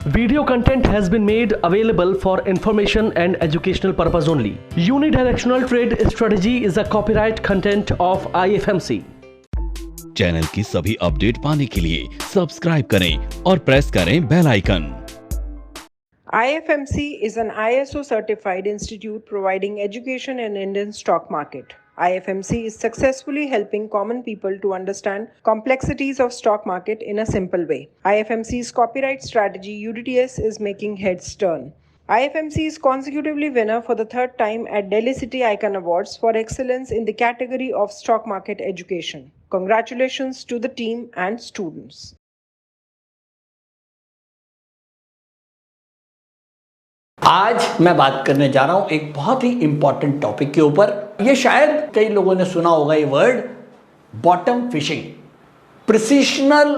Video content has been made available for information and educational purpose only. Unidirectional trade strategy is a copyright content of IFMC. Channel की सभी update पाने के लिए subscribe करें और press करें bell icon. IFMC is an ISO certified institute providing education in Indian stock market. IFMC is successfully helping common people to understand complexities of stock market in a simple way. IFMC's copyright strategy UDTS is making heads turn. IFMC is consecutively winner for the third time at Delhi City Icon Awards for excellence in the category of stock market education. Congratulations to the team and students. आज मैं बात करने जा रहा हूं एक बहुत ही important topic के ऊपर। ये शायद कई लोगों ने सुना होगा ये वर्ड, बॉटम फिशिंग। प्रिसिशनल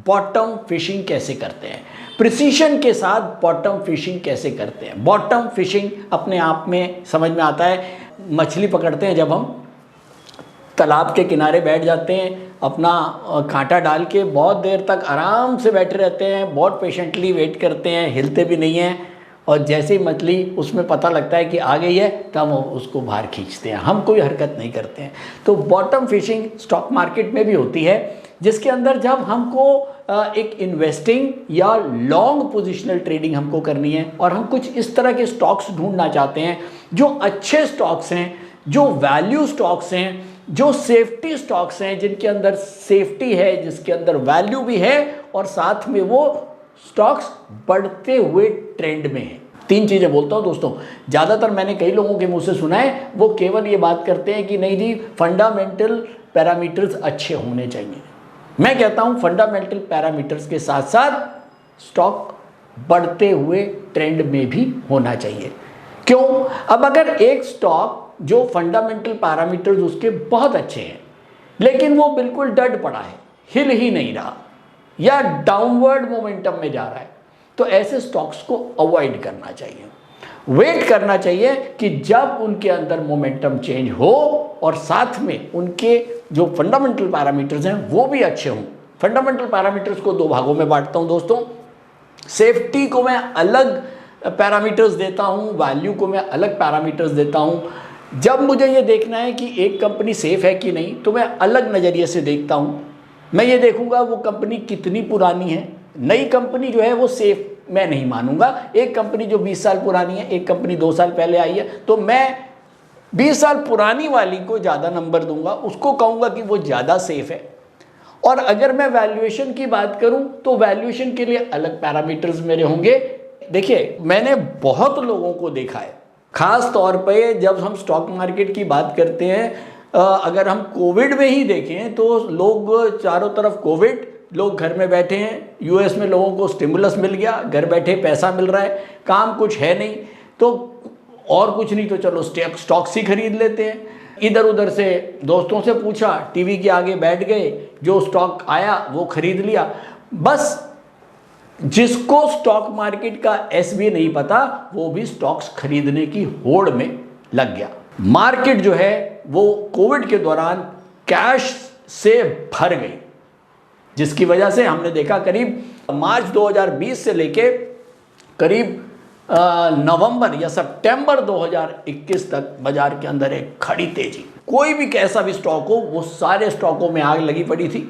बॉटम फिशिंग कैसे करते हैं, प्रिसीशन के साथ बॉटम फिशिंग कैसे करते हैं। बॉटम फिशिंग अपने आप में समझ में आता है, मछली पकड़ते हैं जब हम तालाब के किनारे बैठ जाते हैं, अपना कांटा डाल के बहुत देर तक आराम से बैठे रहते हैं, बहुत पेशेंटली वेट करते हैं, हिलते भी नहीं हैं, और जैसे ही मछली उसमें पता लगता है कि आ गई है तब हम उसको बाहर खींचते हैं, हम कोई हरकत नहीं करते हैं। तो बॉटम फिशिंग स्टॉक मार्केट में भी होती है, जिसके अंदर जब हमको एक इन्वेस्टिंग या लॉन्ग पोजिशनल ट्रेडिंग हमको करनी है और हम कुछ इस तरह के स्टॉक्स ढूंढना चाहते हैं जो अच्छे स्टॉक्स हैं, जो वैल्यू स्टॉक्स हैं, जो सेफ्टी स्टॉक्स हैं, जिनके अंदर सेफ्टी है, जिसके अंदर वैल्यू भी है और साथ में वो स्टॉक्स बढ़ते हुए ट्रेंड में है। तीन चीज़ें बोलता हूँ दोस्तों, ज़्यादातर मैंने कई लोगों के मुंह से सुना है, वो केवल ये बात करते हैं कि नहीं जी फंडामेंटल पैरामीटर्स अच्छे होने चाहिए। मैं कहता हूँ फंडामेंटल पैरामीटर्स के साथ साथ स्टॉक बढ़ते हुए ट्रेंड में भी होना चाहिए। क्यों? अब अगर एक स्टॉक जो फंडामेंटल पैरामीटर्स उसके बहुत अच्छे हैं लेकिन वो बिल्कुल डड पड़ा है, हिल ही नहीं रहा या डाउनवर्ड मोमेंटम में जा रहा है, तो ऐसे स्टॉक्स को अवॉइड करना चाहिए। वेट करना चाहिए कि जब उनके अंदर मोमेंटम चेंज हो और साथ में उनके जो फंडामेंटल पैरामीटर्स हैं वो भी अच्छे हों। फंडामेंटल पैरामीटर्स को दो भागों में बांटता हूं दोस्तों। सेफ्टी को मैं अलग पैरामीटर्स देता हूं, वैल्यू को मैं अलग पैरामीटर्स देता हूं। जब मुझे ये देखना है कि एक कंपनी सेफ है कि नहीं, तो मैं अलग नज़रिए से देखता हूं। मैं ये देखूंगा वो कंपनी कितनी पुरानी है। नई कंपनी जो है वो सेफ मैं नहीं मानूंगा। एक कंपनी जो 20 साल पुरानी है, एक कंपनी 2 साल पहले आई है, तो मैं 20 साल पुरानी वाली को ज़्यादा नंबर दूंगा, उसको कहूँगा कि वो ज़्यादा सेफ है। और अगर मैं वैल्यूएशन की बात करूं तो वैल्यूएशन के लिए अलग पैरामीटर्स मेरे होंगे। देखिए, मैंने बहुत लोगों को देखा है, ख़ास तौर पे जब हम स्टॉक मार्केट की बात करते हैं, अगर हम कोविड में ही देखें तो लोग चारों तरफ कोविड, लोग घर में बैठे हैं। यूएस में लोगों को स्टिमुलस मिल गया, घर बैठे पैसा मिल रहा है, काम कुछ है नहीं तो और कुछ नहीं तो चलो स्टॉक्स ही खरीद लेते हैं। इधर उधर से दोस्तों से पूछा, टीवी के आगे बैठ गए, जो स्टॉक आया वो खरीद लिया। बस जिसको स्टॉक मार्केट का एस भी नहीं पता वो भी स्टॉक्स खरीदने की होड़ में लग गया। मार्केट जो है वो कोविड के दौरान कैश से भर गई, जिसकी वजह से हमने देखा करीब मार्च 2020 से लेके करीब नवंबर या सितंबर 2021 तक बाजार के अंदर एक खड़ी तेजी। कोई भी कैसा भी स्टॉक हो, वो सारे स्टॉकों में आग लगी पड़ी थी।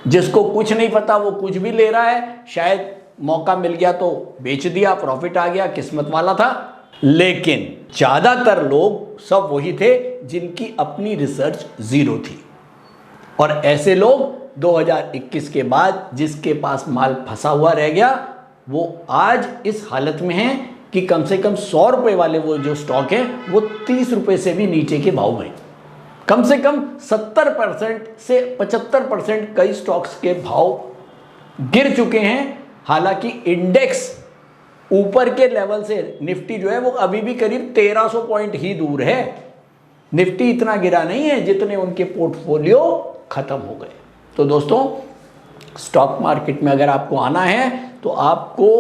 जिसको कुछ नहीं पता वो कुछ भी ले रहा है, शायद मौका मिल गया तो बेच दिया, प्रॉफिट आ गया, किस्मत वाला था। लेकिन ज़्यादातर लोग सब वही थे जिनकी अपनी रिसर्च जीरो थी, और ऐसे लोग 2021 के बाद जिसके पास माल फंसा हुआ रह गया वो आज इस हालत में है कि कम से कम 100 रुपये वाले वो जो स्टॉक है वो 30 रुपये से भी नीचे के भाव में, कम से कम 70% से 75% कई स्टॉक्स के भाव गिर चुके हैं। हालांकि इंडेक्स ऊपर के लेवल से, निफ्टी जो है वो अभी भी करीब 1300 पॉइंट ही दूर है। निफ्टी इतना गिरा नहीं है जितने उनके पोर्टफोलियो खत्म हो गए। तो दोस्तों, स्टॉक मार्केट में अगर आपको आना है तो आपको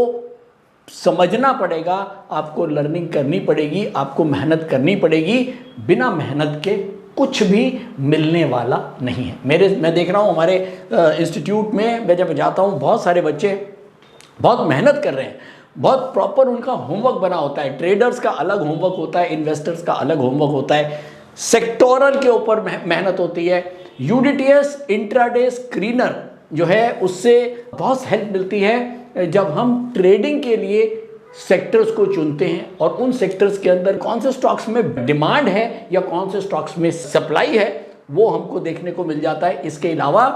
समझना पड़ेगा, आपको लर्निंग करनी पड़ेगी, आपको मेहनत करनी पड़ेगी। बिना मेहनत के कुछ भी मिलने वाला नहीं है। मैं देख रहा हूँ हमारे इंस्टीट्यूट में मैं जब जाता हूँ, बहुत सारे बच्चे बहुत मेहनत कर रहे हैं, बहुत प्रॉपर उनका होमवर्क बना होता है। ट्रेडर्स का अलग होमवर्क होता है, इन्वेस्टर्स का अलग होमवर्क होता है, सेक्टोरल के ऊपर मेहनत होती है। यूडीटीएस इंट्राडे स्क्रीनर जो है उससे बहुत हेल्प मिलती है जब हम ट्रेडिंग के लिए सेक्टर्स को चुनते हैं और उन सेक्टर्स के अंदर कौन से स्टॉक्स में डिमांड है या कौन से स्टॉक्स में सप्लाई है वो हमको देखने को मिल जाता है। इसके अलावा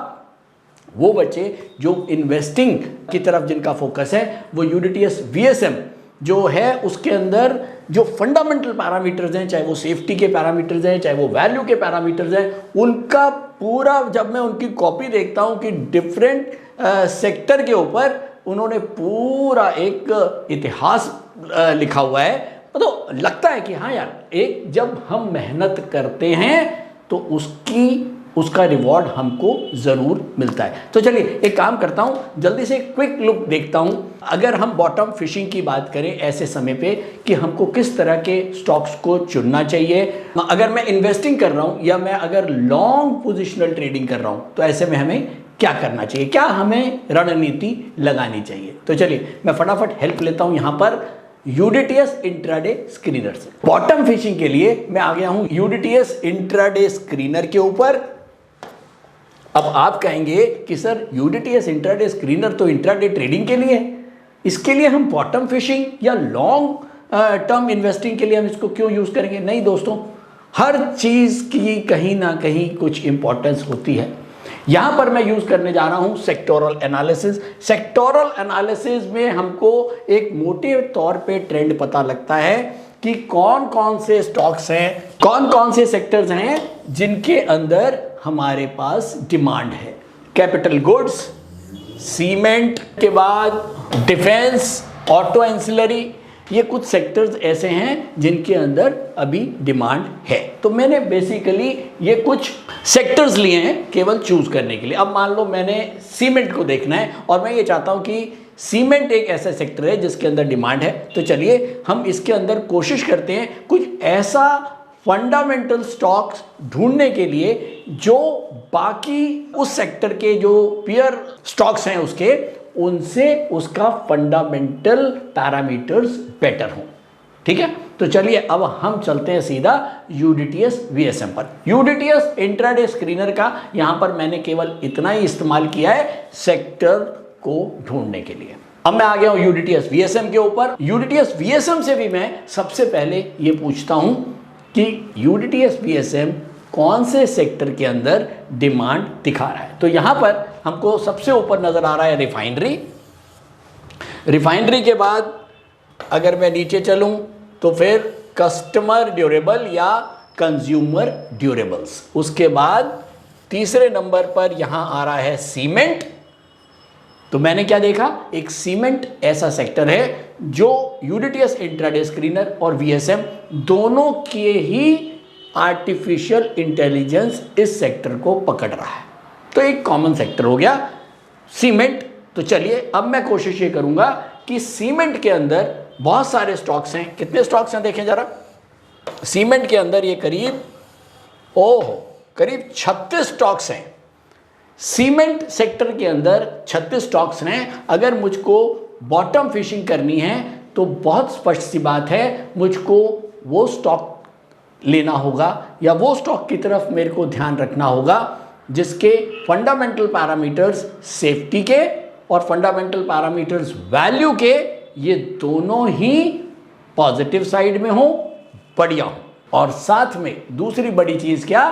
वो बच्चे जो इन्वेस्टिंग की तरफ जिनका फोकस है वो यूडीटीएस वीएसएम जो है उसके अंदर जो फंडामेंटल पैरामीटर्स हैं, चाहे वो सेफ्टी के पैरामीटर्स हैं, चाहे वो वैल्यू के पैरामीटर्स हैं, उनका पूरा जब मैं उनकी कॉपी देखता हूं कि डिफरेंट सेक्टर के ऊपर उन्होंने पूरा एक इतिहास लिखा हुआ है, तो लगता है कि हाँ यार, एक जब हम मेहनत करते हैं तो उसका रिवॉर्ड हमको जरूर मिलता है। तो चलिए एक काम करता हूं, जल्दी से क्विक लुक देखता हूं। अगर हम बॉटम फिशिंग की बात करें ऐसे समय पे कि हमको किस तरह के स्टॉक्स को चुनना चाहिए, अगर मैं इन्वेस्टिंग कर रहा हूं या मैं अगर लॉन्ग पोजिशनल ट्रेडिंग कर रहा हूं तो ऐसे में हमें क्या करना चाहिए, क्या हमें रणनीति लगानी चाहिए। तो चलिए मैं फटाफट हेल्प लेता हूं यहां पर यूडीटीएस इंट्राडे स्क्रीनर से। बॉटम फिशिंग के लिए मैं आ गया हूं यूडीटीएस इंट्राडे स्क्रीनर के ऊपर। अब आप कहेंगे कि सर यूडीटीएस इंट्राडे स्क्रीनर तो इंट्राडे ट्रेडिंग के लिए है, इसके लिए हम बॉटम फिशिंग या लॉन्ग टर्म इन्वेस्टिंग के लिए हम इसको क्यों यूज करेंगे? नहीं दोस्तों, हर चीज की कहीं ना कहीं कुछ इंपॉर्टेंस होती है। यहां पर मैं यूज करने जा रहा हूं सेक्टोरल एनालिसिस। सेक्टोरल एनालिसिस में हमको एक मोटे तौर पे ट्रेंड पता लगता है कि कौन कौन से स्टॉक्स हैं, कौन कौन से सेक्टर्स हैं जिनके अंदर हमारे पास डिमांड है। कैपिटल गुड्स, सीमेंट के बाद डिफेंस, ऑटो एंसिलरी, ये कुछ सेक्टर्स ऐसे हैं जिनके अंदर अभी डिमांड है। तो मैंने बेसिकली ये कुछ सेक्टर्स लिए हैं केवल चूज करने के लिए। अब मान लो मैंने सीमेंट को देखना है और मैं ये चाहता हूं कि सीमेंट एक ऐसा सेक्टर है जिसके अंदर डिमांड है, तो चलिए हम इसके अंदर कोशिश करते हैं कुछ ऐसा फंडामेंटल स्टॉक्स ढूंढने के लिए जो बाकी उस सेक्टर के जो पीयर स्टॉक्स हैं उसके उनसे उसका फंडामेंटल पैरामीटर्स बेटर हो। ठीक है, तो चलिए अब हम चलते हैं सीधा यूडीटीएस वीएसएम पर। यूडीटीएस इंट्राडे स्क्रीनर का यहां पर मैंने केवल इतना ही इस्तेमाल किया है सेक्टर को ढूंढने के लिए। अब मैं आ गया हूं यूडीटीएस वीएसएम के ऊपर। यूडीटीएस वीएसएम से भी मैं सबसे पहले ये पूछता हूं कि यूडीटीएस वीएसएम कौन से सेक्टर के अंदर डिमांड दिखा रहा है। तो यहां पर हमको सबसे ऊपर नजर आ रहा है रिफाइनरी। रिफाइनरी के बाद अगर मैं नीचे चलूं तो फिर कस्टमर ड्यूरेबल या कंज्यूमर ड्यूरेबल्स। उसके बाद तीसरे नंबर पर यहां आ रहा है सीमेंट। तो मैंने क्या देखा, एक सीमेंट ऐसा सेक्टर है जो यूडीटीएस इंट्राडे स्क्रीनर और वीएसएम दोनों के ही आर्टिफिशियल इंटेलिजेंस इस सेक्टर को पकड़ रहा है। तो एक कॉमन सेक्टर हो गया सीमेंट। तो चलिए अब मैं कोशिश ये करूंगा कि सीमेंट के अंदर बहुत सारे स्टॉक्स हैं। कितने स्टॉक्स हैं देखें जरा। सीमेंट के अंदर ये करीब 36 स्टॉक्स हैं। सीमेंट सेक्टर के अंदर 36 स्टॉक्स हैं। अगर मुझको बॉटम फिशिंग करनी है तो बहुत स्पष्ट सी बात है, मुझको वो स्टॉक लेना होगा या वो स्टॉक की तरफ मेरे को ध्यान रखना होगा जिसके फंडामेंटल पैरामीटर्स सेफ्टी के और फंडामेंटल पैरामीटर्स वैल्यू के ये दोनों ही पॉजिटिव साइड में हो, बढ़िया हो। और साथ में दूसरी बड़ी चीज क्या,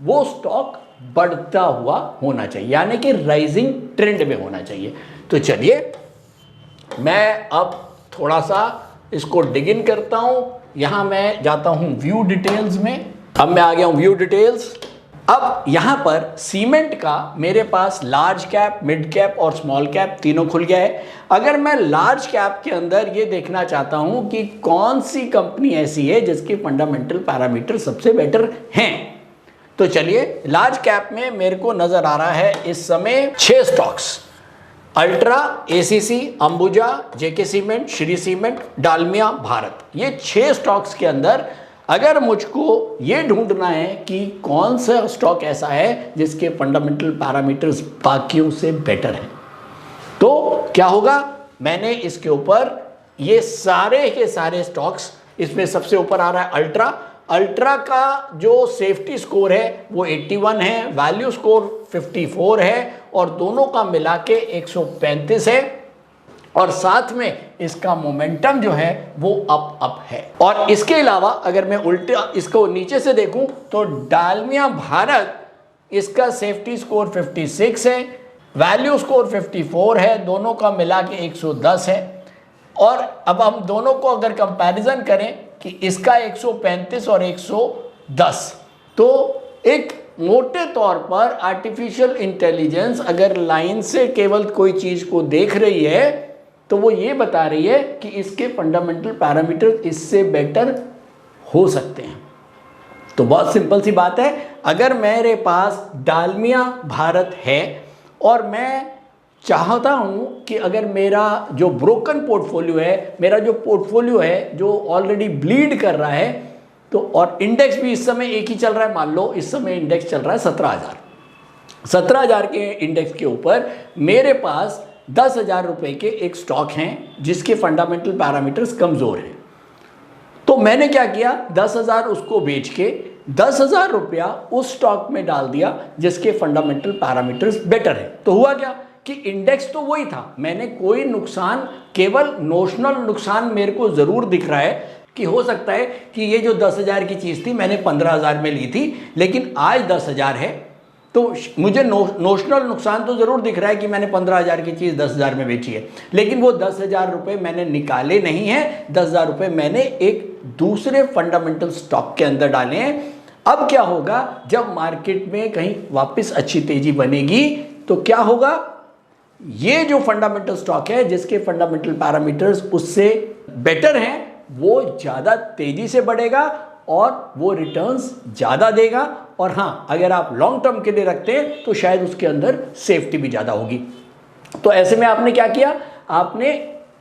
वो स्टॉक बढ़ता हुआ होना चाहिए, यानी कि राइजिंग ट्रेंड में होना चाहिए। तो चलिए मैं अब थोड़ा सा इसको डिग इन करता हूं। यहां मैं जाता हूं व्यू डिटेल्स में। अब मैं आ गया हूं व्यू डिटेल्स। अब यहां पर सीमेंट का मेरे पास लार्ज कैप, मिड कैप और स्मॉल कैप तीनों खुल गया है। अगर मैं लार्ज कैप के अंदर ये देखना चाहता हूं कि कौन सी कंपनी ऐसी है जिसके फंडामेंटल पैरामीटर सबसे बेटर हैं, तो चलिए लार्ज कैप में मेरे को नजर आ रहा है इस समय 6 स्टॉक्स, अल्ट्रा, एसीसी, अंबुजा, जेके सीमेंट, श्री सीमेंट, डालमिया, भारत। ये 6 स्टॉक्स के अंदर अगर मुझको ये ढूंढना है कि कौन सा स्टॉक ऐसा है जिसके फंडामेंटल पैरामीटर्स बाकियों से बेटर हैं, तो क्या होगा, मैंने इसके ऊपर ये सारे के सारे स्टॉक्स, इसमें सबसे ऊपर आ रहा है अल्ट्रा। अल्ट्रा का जो सेफ्टी स्कोर है वो 81 है, वैल्यू स्कोर 54 है और दोनों का मिला के 135 है और साथ में इसका मोमेंटम जो है वो अप है। और इसके अलावा अगर मैं उल्टा इसको नीचे से देखूं तो डालमिया भारत, इसका सेफ्टी स्कोर 56 है, वैल्यू स्कोर 54 है, दोनों का मिला के 110 है। और अब हम दोनों को अगर कंपैरिजन करें कि इसका 135 और 110, तो एक मोटे तौर पर आर्टिफिशियल इंटेलिजेंस अगर लाइन से केवल कोई चीज को देख रही है तो वो ये बता रही है कि इसके फंडामेंटल पैरामीटर इससे बेटर हो सकते हैं। तो बहुत सिंपल सी बात है, अगर मेरे पास डालमिया भारत है और मैं चाहता हूं कि अगर मेरा जो ब्रोकन पोर्टफोलियो है, मेरा जो पोर्टफोलियो है जो ऑलरेडी ब्लीड कर रहा है, तो और इंडेक्स भी इस समय एक ही चल रहा है, मान लो इस समय इंडेक्स चल रहा है 17,000 के इंडेक्स के ऊपर मेरे पास 10,000 रुपए के एक स्टॉक हैं जिसके फंडामेंटल पैरामीटर्स कमजोर हैं। तो मैंने क्या किया, 10,000 उसको बेच के 10,000 रुपया उस स्टॉक में डाल दिया जिसके फंडामेंटल पैरामीटर्स बेटर है। तो हुआ क्या कि इंडेक्स तो वही था, मैंने कोई नुकसान, केवल नोशनल नुकसान मेरे को जरूर दिख रहा है कि हो सकता है कि ये जो 10,000 की चीज थी मैंने 15,000 में ली थी लेकिन आज 10,000 है, तो मुझे नोशनल नुकसान तो जरूर दिख रहा है कि मैंने 15,000 की चीज 10,000 में बेची है, लेकिन वो 10,000 रुपए मैंने निकाले नहीं है, 10,000 रुपए मैंने एक दूसरे फंडामेंटल स्टॉक के अंदर डाले हैं। अब क्या होगा, जब मार्केट में कहीं वापस अच्छी तेजी बनेगी तो क्या होगा, ये जो फंडामेंटल स्टॉक है जिसके फंडामेंटल पैरामीटर्स उससे बेटर हैं वो ज्यादा तेजी से बढ़ेगा और वो रिटर्न्स ज्यादा देगा। और हाँ, अगर आप लॉन्ग टर्म के लिए रखते हैं तो शायद उसके अंदर सेफ्टी भी ज्यादा होगी। तो ऐसे में आपने क्या किया, आपने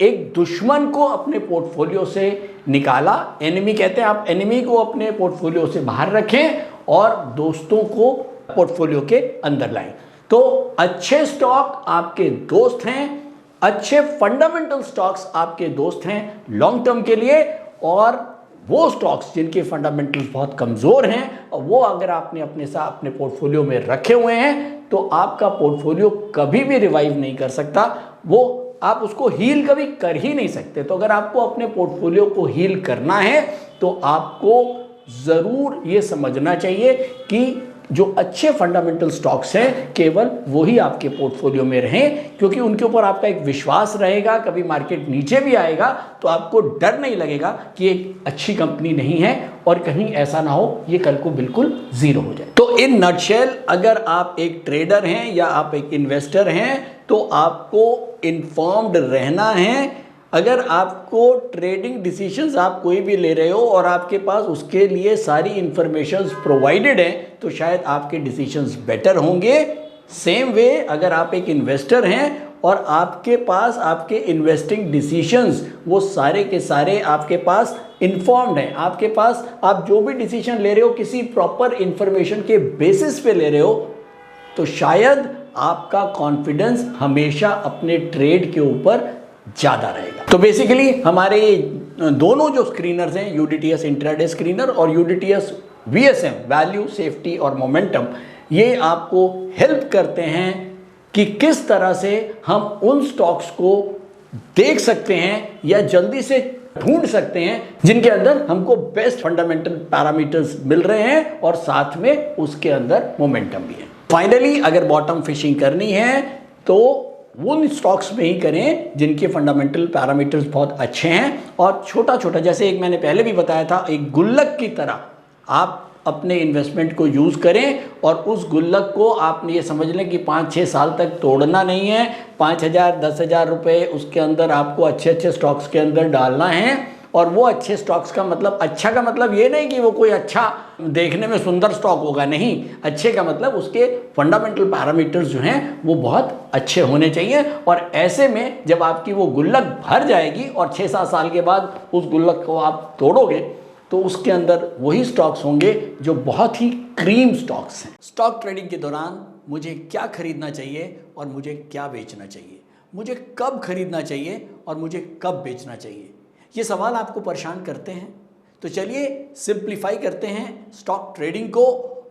एक दुश्मन को अपने पोर्टफोलियो से निकाला, एनिमी कहते हैं, आप एनिमी को अपने पोर्टफोलियो से बाहर रखें और दोस्तों को पोर्टफोलियो के अंदर लाएं। तो अच्छे स्टॉक आपके दोस्त हैं, अच्छे फंडामेंटल स्टॉक्स आपके दोस्त हैं लॉन्ग टर्म के लिए, और वो स्टॉक्स जिनके फंडामेंटल्स बहुत कमजोर हैं और वो अगर आपने अपने साथ अपने पोर्टफोलियो में रखे हुए हैं तो आपका पोर्टफोलियो कभी भी रिवाइव नहीं कर सकता, वो आप उसको हील कभी कर ही नहीं सकते। तो अगर आपको अपने पोर्टफोलियो को हील करना है तो आपको जरूर ये समझना चाहिए कि जो अच्छे फंडामेंटल स्टॉक्स हैं केवल वही आपके पोर्टफोलियो में रहें, क्योंकि उनके ऊपर आपका एक विश्वास रहेगा। कभी मार्केट नीचे भी आएगा तो आपको डर नहीं लगेगा कि एक अच्छी कंपनी नहीं है और कहीं ऐसा ना हो ये कल को बिल्कुल जीरो हो जाए। तो इन नटशेल, अगर आप एक ट्रेडर हैं या आप एक इन्वेस्टर हैं तो आपको इन्फॉर्म्ड रहना है। अगर आपको ट्रेडिंग डिसीजंस आप कोई भी ले रहे हो और आपके पास उसके लिए सारी इंफॉर्मेशंस प्रोवाइडेड हैं तो शायद आपके डिसीजंस बेटर होंगे। सेम वे अगर आप एक इन्वेस्टर हैं और आपके पास आपके इन्वेस्टिंग डिसीजंस वो सारे के सारे आपके पास इन्फॉर्म्ड हैं, आपके पास आप जो भी डिसीजन ले रहे हो किसी प्रॉपर इंफॉर्मेशन के बेसिस पे ले रहे हो, तो शायद आपका कॉन्फिडेंस हमेशा अपने ट्रेड के ऊपर ज़्यादा रहेगा। तो बेसिकली हमारे दोनों जो स्क्रीनर्स हैं, यूडीटीएस इंट्राडे स्क्रीनर और यूडीटीएस वीएसएम वैल्यू, सेफ्टी और मोमेंटम, ये आपको हेल्प करते हैं कि किस तरह से हम उन स्टॉक्स को देख सकते हैं या जल्दी से ढूंढ सकते हैं जिनके अंदर हमको बेस्ट फंडामेंटल पैरामीटर्स मिल रहे हैं और साथ में उसके अंदर मोमेंटम भी है। फाइनली अगर बॉटम फिशिंग करनी है तो उन स्टॉक्स में ही करें जिनके फंडामेंटल पैरामीटर्स बहुत अच्छे हैं और छोटा छोटा, जैसे एक मैंने पहले भी बताया था, एक गुल्लक की तरह आप अपने इन्वेस्टमेंट को यूज़ करें और उस गुल्लक को आपने ये समझ लें कि 5-6 साल तक तोड़ना नहीं है। 5,000 10,000 रुपये उसके अंदर आपको अच्छे अच्छे स्टॉक्स के अंदर डालना है। और वो अच्छे स्टॉक्स का मतलब, अच्छा का मतलब ये नहीं कि वो कोई अच्छा देखने में सुंदर स्टॉक होगा, नहीं, अच्छे का मतलब उसके फंडामेंटल पैरामीटर्स जो हैं वो बहुत अच्छे होने चाहिए। और ऐसे में जब आपकी वो गुल्लक भर जाएगी और 6-7 साल के बाद उस गुल्लक को आप तोड़ोगे तो उसके अंदर वही स्टॉक्स होंगे जो बहुत ही क्रीम स्टॉक्स हैं। स्टॉक ट्रेडिंग के दौरान मुझे क्या खरीदना चाहिए और मुझे क्या बेचना चाहिए, मुझे कब खरीदना चाहिए और मुझे कब बेचना चाहिए, ये सवाल आपको परेशान करते हैं। तो चलिए सिंप्लीफाई करते हैं स्टॉक ट्रेडिंग को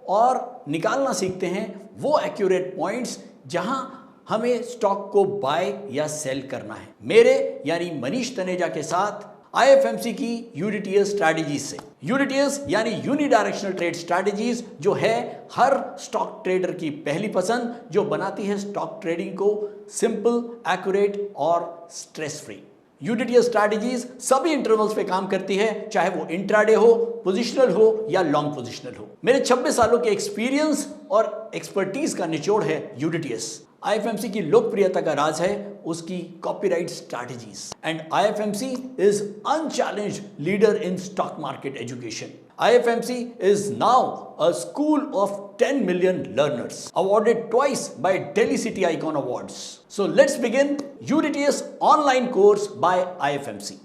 और निकालना सीखते हैं वो एक्यूरेट पॉइंट्स जहां हमें स्टॉक को बाय या सेल करना है, मेरे यानी मनीष तनेजा के साथ IFMC की यूनिटीएस स्ट्रैटेजीज से। यूनिटीएस यानी यूनिडायरेक्शनल ट्रेड स्ट्रैटेजीज, जो है हर स्टॉक ट्रेडर की पहली पसंद, जो बनाती है स्टॉक ट्रेडिंग को सिंपल, एक्यूरेट और स्ट्रेस फ्री। यूनिटीएस स्ट्रैटेजीज सभी इंटरवल्स पे काम करती है, चाहे वो इंट्राडे हो, पोजिशनल हो या लॉन्ग पोजिशनल हो। मेरे 26 सालों के एक्सपीरियंस और एक्सपर्टीज का निचोड़ है यूनिटीएस। IFMC की लोकप्रियता का राज है उसकी copyright strategies, and IFMC is unchallenged leader in stock market education. IFMC is now a school of 10 million learners, awarded twice by Delhi City Icon Awards. So let's begin UDTS online course by IFMC.